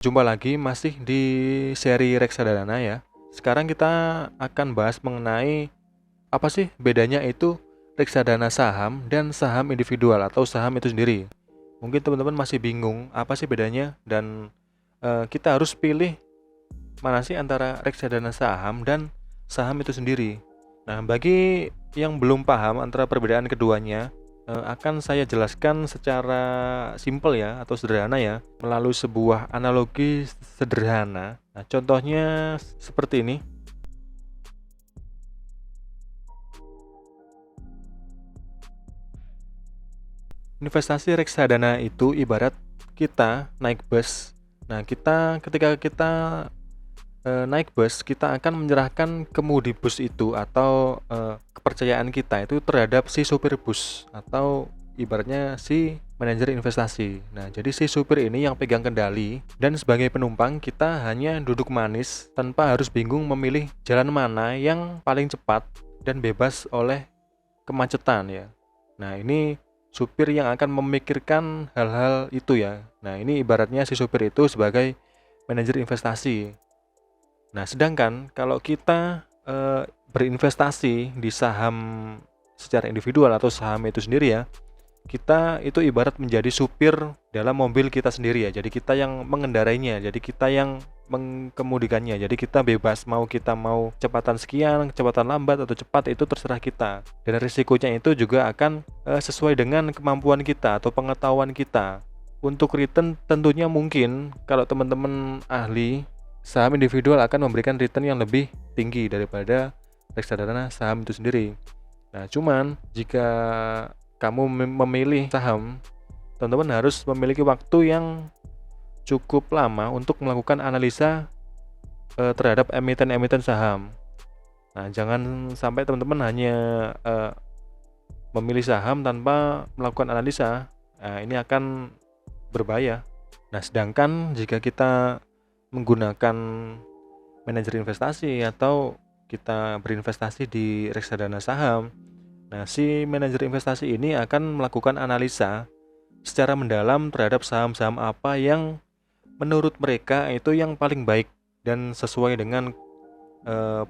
Jumpa lagi masih di seri reksadana ya. Sekarang kita akan bahas mengenai apa sih bedanya itu reksadana saham dan saham individual atau saham itu sendiri. Mungkin teman-teman masih bingung apa sih bedanya dan kita harus pilih mana sih antara reksadana saham dan saham itu sendiri. Nah, bagi yang belum paham antara perbedaan keduanya, akan saya jelaskan secara simpel ya atau sederhana ya melalui sebuah analogi sederhana. Nah, contohnya seperti ini. Investasi reksadana itu ibarat kita naik bus. Nah, ketika kita naik bus, kita akan menyerahkan kemudi bus itu atau kepercayaan kita itu terhadap si supir bus atau ibaratnya si manajer investasi. Nah, jadi si supir ini yang pegang kendali dan sebagai penumpang kita hanya duduk manis tanpa harus bingung memilih jalan mana yang paling cepat dan bebas oleh kemacetan ya. Nah, ini supir yang akan memikirkan hal-hal itu ya. Nah, ini ibaratnya si supir itu sebagai manajer investasi. Nah, sedangkan kalau kita berinvestasi di saham secara individual atau saham itu sendiri ya, kita itu ibarat menjadi supir dalam mobil kita sendiri ya. Jadi kita yang mengendarainya, jadi kita yang mengemudikannya. Jadi kita bebas kita mau kecepatan sekian, kecepatan lambat atau cepat itu terserah kita. Dan risikonya itu juga akan sesuai dengan kemampuan kita atau pengetahuan kita. Untuk return tentunya mungkin kalau teman-teman ahli saham individual akan memberikan return yang lebih tinggi daripada reksadana saham itu sendiri. Nah, cuman jika kamu memilih saham, teman-teman harus memiliki waktu yang cukup lama untuk melakukan analisa terhadap emiten-emiten saham. Nah, jangan sampai teman-teman hanya memilih saham tanpa melakukan analisa. Nah, ini akan berbahaya. Nah, sedangkan jika kita menggunakan manajer investasi atau kita berinvestasi di reksadana saham, nah si manajer investasi ini akan melakukan analisa secara mendalam terhadap saham-saham apa yang menurut mereka itu yang paling baik dan sesuai dengan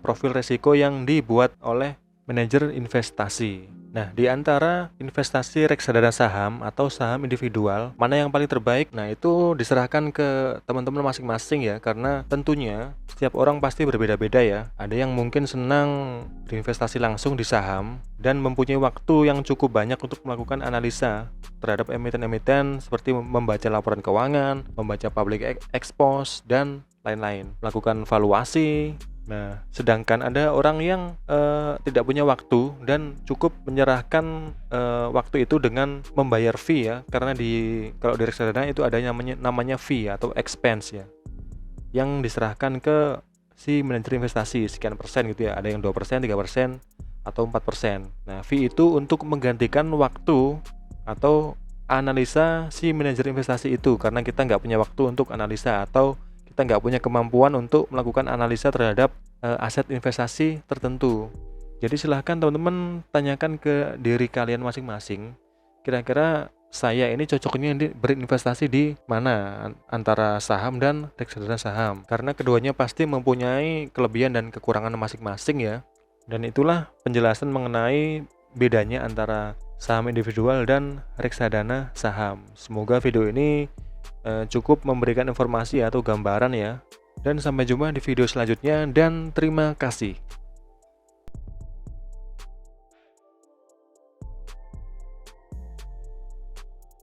profil resiko yang dibuat oleh manajer investasi. Nah, di antara investasi reksadana saham atau saham individual, mana yang paling terbaik? Nah, itu diserahkan ke teman-teman masing-masing ya, karena tentunya setiap orang pasti berbeda-beda ya. Ada yang mungkin senang berinvestasi langsung di saham dan mempunyai waktu yang cukup banyak untuk melakukan analisa terhadap emiten-emiten seperti membaca laporan keuangan, membaca public expose, dan lain-lain, melakukan valuasi. Nah, sedangkan ada orang yang tidak punya waktu dan cukup menyerahkan waktu itu dengan membayar fee ya, karena kalau di reksadana itu ada namanya fee atau expense ya, yang diserahkan ke si manajer investasi sekian persen gitu ya, ada yang 2%, 3%, atau 4%. Nah, fee itu untuk menggantikan waktu atau analisa si manajer investasi itu, karena kita nggak punya waktu untuk analisa atau kita nggak punya kemampuan untuk melakukan analisa terhadap aset investasi tertentu. Jadi silahkan teman-teman tanyakan ke diri kalian masing-masing, kira-kira saya ini cocoknya berinvestasi di mana antara saham dan reksadana saham, karena keduanya pasti mempunyai kelebihan dan kekurangan masing-masing ya. Dan itulah penjelasan mengenai bedanya antara saham individual dan reksadana saham. Semoga video ini cukup memberikan informasi atau gambaran ya. Dan sampai jumpa di video selanjutnya dan terima kasih.